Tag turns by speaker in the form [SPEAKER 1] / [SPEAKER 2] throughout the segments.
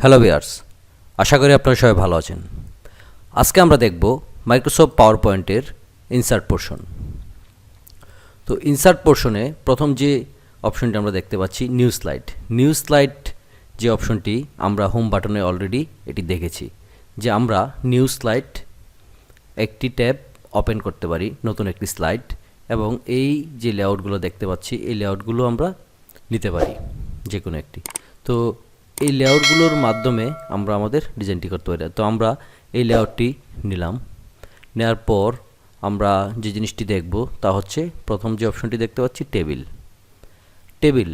[SPEAKER 1] Hello viewers, আশা করি আপনারা সবাই ভালো আছেন। আজকে আমরা দেখব মাইক্রোসফট পাওয়ার পয়েন্টের ইনসার্ট পোর্শন। তো ইনসার্ট পোর্শনে প্রথম যে অপশনটি আমরা দেখতে পাচ্ছি নিউ স্লাইড যে অপশনটি আমরা হোম বাটনে অলরেডি এটি দেখেছি যে আমরা নিউ স্লাইড একটি ট্যাব ওপেন করতে পারি, নতুন একটি স্লাইড, এবং এই যে লেআউটগুলো দেখতে পাচ্ছি এই লেআউটগুলো আমরা নিতে পারি যে কোনো একটি। তো এই লেআউটগুলোর মাধ্যমে আমরা আমাদের ডিজাইনটি করতে পারি। তো আমরা এই লেআউটটি নিলাম, নেওয়ার পর আমরা যে জিনিসটি দেখব তা হচ্ছে প্রথম যে অপশনটি দেখতে পাচ্ছি টেবিল।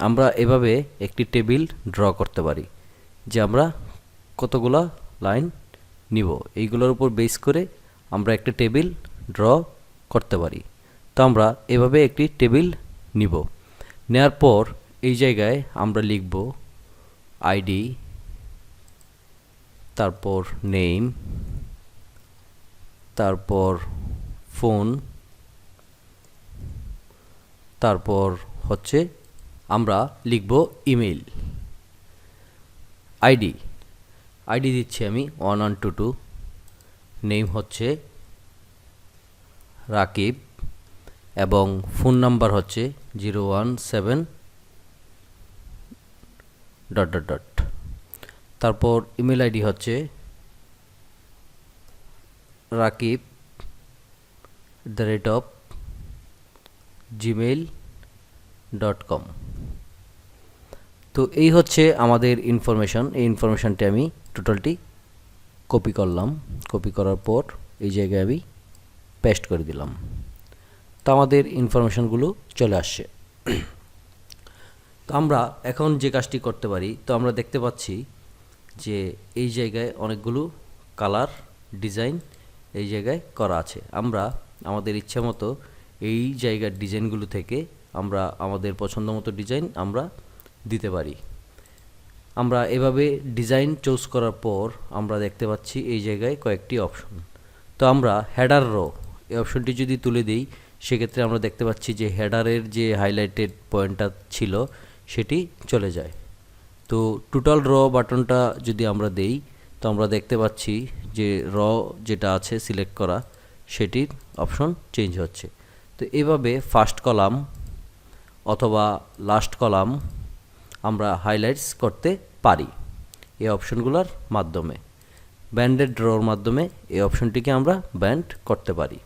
[SPEAKER 1] আমরা এভাবে একটি টেবিল ড্র করতে পারি যে আমরা কতগুলা লাইন নিব, এইগুলোর উপর বেস করে আমরা একটা টেবিল ড্র করতে পারি। তো আমরা এভাবে একটি টেবিল নিব, নেওয়ার পর এই জায়গায় আমরা লিখব আইডি, তারপর নেম, তারপর ফোন, তারপর হচ্ছে আমরা লিখব ইমেল। আইডি দিচ্ছি আমি 1122, নেম হচ্ছে রাকিব এবং ফোন নাম্বার হচ্ছে 017 ... তারপর ইমেল আইডি হচ্ছে rakib@gmail.com। তো এই হচ্ছে আমাদের ইনফরমেশন। এই ইনফরমেশনটি আমি টোটালটি কপি করলাম, কপি করার পর এই জায়গায় আমি পেস্ট করে দিলাম। তো আমাদের ইনফরমেশনগুলো চলে আসছে। তো আমরা এখন যে কাজটি করতে পারি, তো আমরা দেখতে পাচ্ছি যে এই জায়গায় অনেকগুলো কালার ডিজাইন এই জায়গায় করা আছে। আমরা আমাদের ইচ্ছা মতো এই জায়গার ডিজাইনগুলো থেকে আমরা আমাদের পছন্দ মতো ডিজাইন আমরা দিতে পারি। আমরা এভাবে ডিজাইন চুজ করার পর আমরা দেখতে পাচ্ছি এই জায়গায় কয়েকটি অপশন। তো আমরা হেডার রো এই অপশনটি যদি তুলে দিই, সেক্ষেত্রে আমরা দেখতে পাচ্ছি যে হেডারের যে হাইলাইটেড পয়েন্টটা ছিল সেটি চলে যায়। তো টোটাল র বাটনটা যদি আমরা দেই, তো আমরা দেখতে পাচ্ছি যে র যেটা আছে সিলেক্ট করা সেটির অপশন চেঞ্জ হচ্ছে। তো এভাবে ফার্স্ট কলাম অথবা লাস্ট কলাম আমরা হাইলাইটস করতে পারি এই অপশনগুলোর মাধ্যমে। ব্যান্ডেড ড্রর মাধ্যমে এই অপশনটিকে আমরা ব্যান্ড করতে পারি।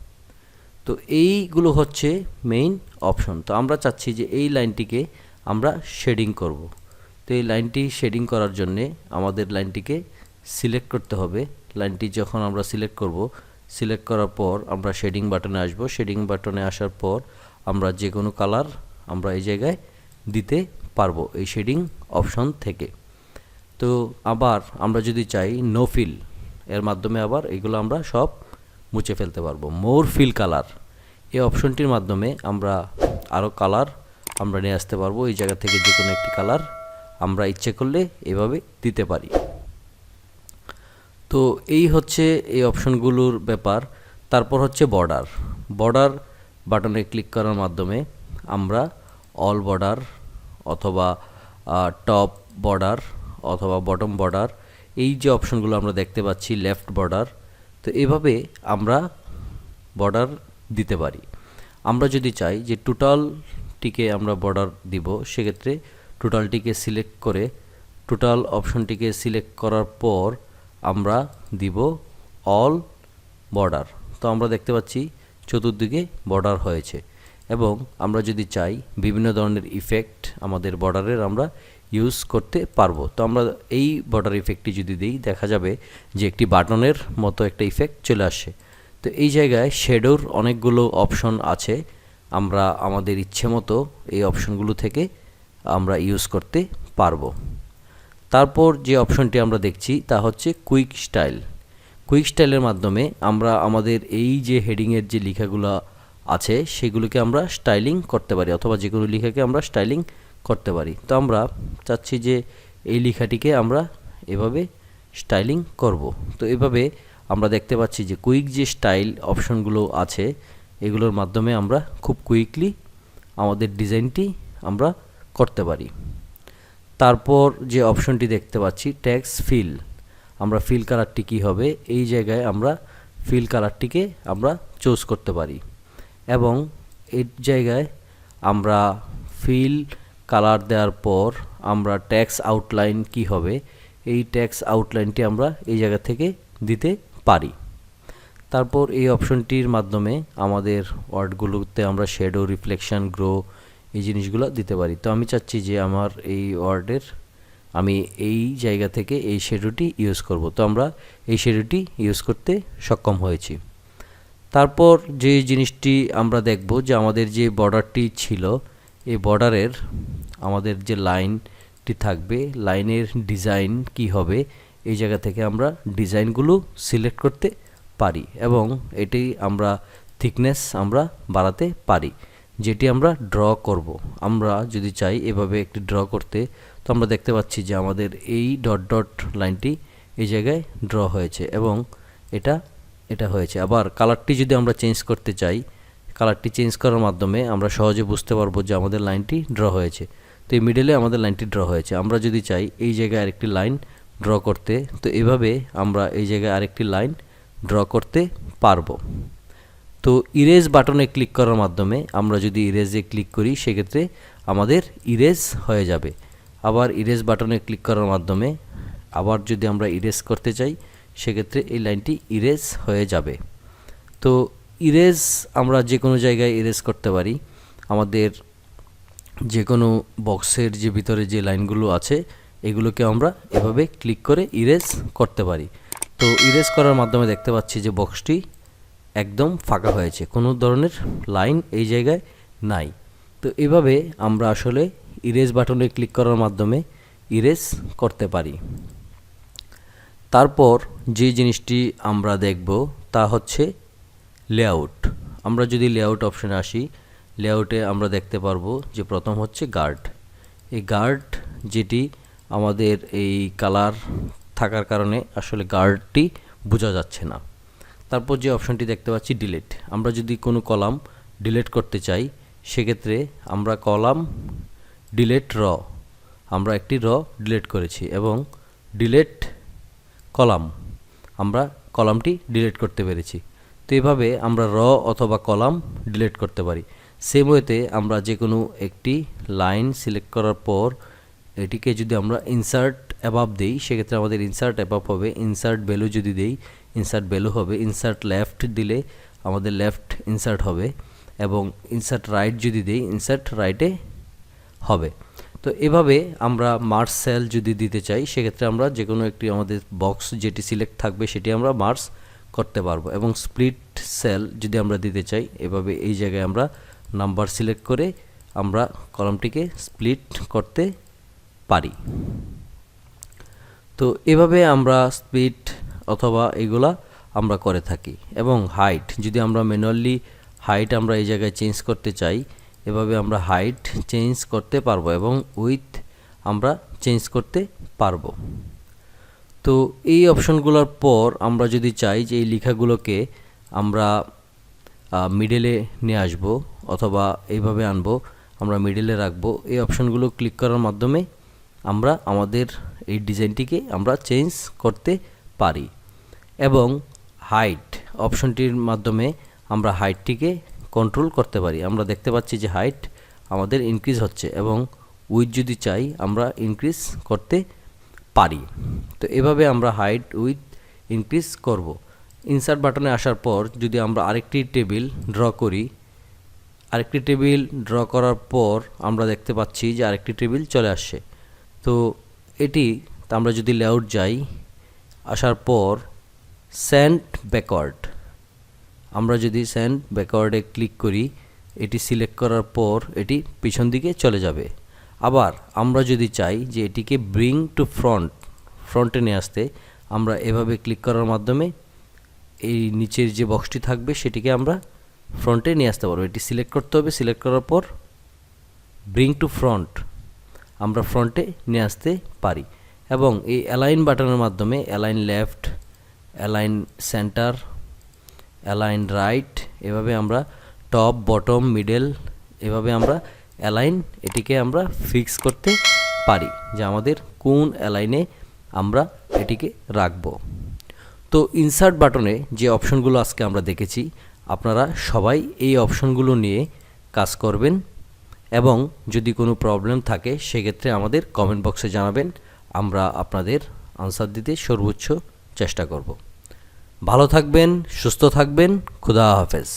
[SPEAKER 1] তো এইগুলো হচ্ছে মেইন অপশন। তো আমরা চাচ্ছি যে এই লাইনটিকে আমরা শেডিং করব। তো এই লাইনটি শেডিং করার জন্যে আমাদের লাইনটিকে সিলেক্ট করতে হবে। লাইনটি যখন আমরা সিলেক্ট করব, সিলেক্ট করার পর আমরা শেডিং বাটনে আসব। শেডিং বাটনে আসার পর আমরা যে কোনো কালার আমরা এই জায়গায় দিতে পারবো এই শেডিং অপশন থেকে। তো আবার আমরা যদি চাই নো ফিল এর মাধ্যমে আবার এগুলো আমরা সব মুছে ফেলতে পারবো। মোর ফিল কালার এই অপশনটির মাধ্যমে আমরা আরও কালার আমরা নিয়ে আসতে পারবো। এই জায়গা থেকে যে কোনো একটি কালার আমরা ইচ্ছে করলে এভাবে দিতে পারি। তো এই হচ্ছে এই অপশনগুলোর ব্যাপার। তারপর হচ্ছে বর্ডার বাটনে ক্লিক করার মাধ্যমে আমরা অল বর্ডার অথবা টপ বর্ডার অথবা বটম বর্ডার এই যে অপশনগুলো আমরা দেখতে পাচ্ছি, লেফট বর্ডার, তো এভাবে আমরা বর্ডার দিতে পারি। আমরা যদি চাই যে টোটালটিকে আমরা বর্ডার দিব, সেক্ষেত্রে টোটালটিকে সিলেক্ট করে টোটাল অপশনটিকে সিলেক্ট করার পর আমরা দিব অল বর্ডার। তো আমরা দেখতে পাচ্ছি চতুর্দিকে বর্ডার হয়েছে। এবং আমরা যদি চাই বিভিন্ন ধরনের ইফেক্ট আমাদের বর্ডারের আমরা ইউজ করতে পারবো। তো আমরা এই বর্ডার ইফেক্টটি যদি দিই, দেখা যাবে যে একটি বাটনের মতো একটা ইফেক্ট চলে আসে। তো এই জায়গায় শ্যাডোর অনেকগুলো অপশন আছে, আমরা আমাদের ইচ্ছে মতো এই অপশনগুলো থেকে আমরা ইউজ করতে পারবো। তারপর যে অপশনটি আমরা দেখছি তা হচ্ছে কুইক স্টাইলের মাধ্যমে আমরা আমাদের এই যে হেডিংয়ের যে লেখাগুলো আছে সেগুলোকে আমরা স্টাইলিং করতে পারি, অথবা যে কোনো লেখাকে আমরা স্টাইলিং করতে পারি। তো আমরা চাচ্ছি যে এই লেখাটিকে আমরা এভাবে স্টাইলিং করব। তো এভাবে আমরা দেখতে পাচ্ছি যে কুইক যে স্টাইল অপশনগুলো আছে এগুলোর মাধ্যমে আমরা খুব কুইকলি আমাদের ডিজাইনটি আমরা করতে পারি। তারপর যে অপশনটি দেখতে পাচ্ছি টেক্সট ফিল, আমরা ফিল কালারটি কী হবে এই জায়গায় আমরা ফিল কালারটিকে আমরা চুজ করতে পারি এবং এই জায়গায় আমরা ফিল কালার দেওয়ার পর আমরা টেক্সট আউটলাইন কি হবে এই টেক্সট আউটলাইনটি আমরা এই জায়গা থেকে দিতে পারি। তারপর এই অপশনটির মাধ্যমে আমাদের ওয়ার্ডগুলোতে আমরা শ্যাডো, রিফ্লেকশন, গ্রো এই জিনিসগুলো দিতে পারি। তো আমি চাচ্ছি যে আমার এই ওয়ার্ডের আমি এই জায়গা থেকে এই শ্যাডোটি ইউজ করব, তো আমরা এই শ্যাডোটি ইউজ করতে সক্ষম হয়েছি। তারপর যে জিনিসটি আমরা দেখব যে আমাদের যে বর্ডারটি ছিল এই বর্ডারের আমাদের যে লাইনটি থাকবে লাইনের ডিজাইন কি হবে এই জায়গা থেকে আমরা ডিজাইনগুলো সিলেক্ট করতে পারি এবং এটি আমরা থিকনেস আমরা বাড়াতে পারি, যেটি আমরা ড্র করব। আমরা যদি চাই এভাবে একটি ড্র করতে, তো আমরা দেখতে পাচ্ছি যে আমাদের এই ডট ডট লাইনটি এই জায়গায় ড্র হয়েছে এবং এটা হয়েছে। আবার কালারটি যদি আমরা চেঞ্জ করতে চাই, কালারটি চেঞ্জ করার মাধ্যমে আমরা সহজে বুঝতে পারবো যে আমাদের লাইনটি ড্র হয়েছে। তো এই মিডলে আমাদের লাইনটি ড্র হয়েছে। আমরা যদি চাই এই জায়গায় আরেকটি লাইন ড্র করতে, তো এভাবে আমরা এই জায়গায় আরেকটি লাইন ড্র করতে পারবো। তো ইরেজ বাটনে ক্লিক করার মাধ্যমে আমরা যদি ইরেজে ক্লিক করি সেক্ষেত্রে আমাদের ইরেজ হয়ে যাবে। আবার ইরেজ বাটনে ক্লিক করার মাধ্যমে আবার যদি আমরা ইরেজ করতে চাই সেক্ষেত্রে এই লাইনটি ইরেজ হয়ে যাবে। তো ইরেজ আমরা যে কোনো জায়গায় ইরেজ করতে পারি। আমাদের যে কোনো বক্সের যে ভিতরে যে লাইনগুলো আছে এগুলোকে আমরা এভাবে ক্লিক করে ইরেজ করতে পারি। তো ইরেজ করার মাধ্যমে দেখতে পাচ্ছি যে বক্সটি একদম ফাঁকা হয়েছে, কোনো ধরনের লাইন এই জায়গায় নাই। তো এভাবে আমরা আসলে ইরেজ বাটনে ক্লিক করার মাধ্যমে ইরেজ করতে পারি। তারপর যে জিনিসটি আমরা দেখব তা হচ্ছে লেআউট। আমরা যদি লেআউট অপশনে আসি, লেআউটে আমরা দেখতে পারবো যে প্রথম হচ্ছে গার্ড। এই গার্ড যেটি আমাদের এই কালার থাকার কারণে আসলে গার্ডটি বোঝা যাচ্ছে না। তারপর যে অপশনটি দেখতে পাচ্ছি ডিলিট। আমরা যদি কোনো কলাম ডিলিট করতে চাই সেক্ষেত্রে আমরা কলাম ডিলিট র, আমরা একটি র ডিলিট করেছি এবং ডিলিট কলাম, আমরা কলামটি ডিলিট করতে পেরেছি। তো এভাবে আমরা র অথবা কলাম ডিলিট করতে পারি। সেম ওয়েতে আমরা যে কোনো একটি লাইন সিলেক্ট করার পর এটিকে যদি আমরা ইনসার্ট অ্যাবাভ দেই সেক্ষেত্রে আমাদের ইনসার্ট অ্যাবাভ হবে। ইনসার্ট ভ্যালু যদি দেই ইনসার্ট ভ্যালু হবে। ইনসার্ট লেফট দিলে আমাদের লেফট ইনসার্ট হবে এবং ইনসার্ট রাইট যদি দেই ইনসার্ট রাইটে হবে। তো এভাবে আমরা মার্জ সেল যদি দিতে চাই সেক্ষেত্রে আমরা যে কোনো একটি আমাদের বক্স যেটি সিলেক্ট থাকবে সেটি আমরা মার্জ করতে পারবো এবং স্প্লিট সেল যদি আমরা দিতে চাই এভাবে এই জায়গায় আমরা নাম্বার সিলেক্ট করে আমরা কলামটিকে স্প্লিট করতে পারি। তো এভাবে আমরা স্প্লিট অথবা এগুলা আমরা করে থাকি। এবং হাইট যদি আমরা ম্যানুয়ালি হাইট আমরা এই জায়গায় চেঞ্জ করতে চাই এভাবে আমরা হাইট চেঞ্জ করতে পারবো এবং উইথ আমরা চেঞ্জ করতে পারবো। তো এই অপশনগুলোর পর আমরা যদি চাই যে এই লেখাগুলোকে আমরা মিডলে নিয়ে আসব অথবা এইভাবে আনবো, আমরা মিডলে রাখবো, এই অপশনগুলো ক্লিক করার মাধ্যমে আমরা আমাদের এই ডিজাইনটিকে আমরা চেঞ্জ করতে পারি। এবং হাইট অপশনটির মাধ্যমে আমরা হাইটটিকে কন্ট্রোল করতে পারি। আমরা দেখতে পাচ্ছি যে হাইট আমাদের ইনক্রিজ হচ্ছে এবং উইথ যদি চাই আমরা ইনক্রিজ করতে পারি। তো এভাবে আমরা হাইট উইথ ইনক্রিজ করব। ইনসার্ট বাটনে আসার পর যদি আমরা আরেকটি টেবিল ড্র করি, আরেকটি টেবিল ড্র করার পর আমরা দেখতে পাচ্ছি যে আরেকটি টেবিল চলে আসছে। তো এটি আমরা যদি লেআউট যাই, আসার পর সেন্ড ব্যাকওয়ার্ড, আমরা যদি সেন্ড ব্যাকওয়ার্ডে ক্লিক করি এটি সিলেক্ট করার পর এটি পিছন দিকে চলে যাবে। আবার আমরা যদি চাই যে এটিকে ব্রিং টু ফ্রন্টে নিয়ে আসতে, আমরা এভাবে ক্লিক করার মাধ্যমে এই নিচের যে বক্সটি থাকবে সেটিকে আমরা ফ্রন্টে নিয়ে আসতে পারবো। এটি সিলেক্ট করতে হবে, সিলেক্ট করার পর ব্রিং টু ফ্রন্ট আমরা ফ্রন্টে নিয়ে আসতে পারি। এবং এই অ্যালাইন বাটনের মাধ্যমে align left, align centre, align right, এভাবে আমরা টপ বটম মিডল এভাবে আমরা অ্যালাইন এটিকে আমরা ফিক্স করতে পারি যে আমাদের কোন অ্যালাইনে আমরা এটিকে রাখব। তো ইনসার্ট বাটনে যে অপশনগুলো আজকে আমরা দেখেছি, আপনারা সবাই এই অপশনগুলো নিয়ে কাজ করবেন এবং যদি কোনো প্রবলেম থাকে সেক্ষেত্রে আমাদের কমেন্ট বক্সে জানাবেন, আমরা আপনাদের আনসার দিতে সর্বোচ্চ চেষ্টা করব। ভালো থাকবেন, সুস্থ থাকবেন, খুদা হাফেজ।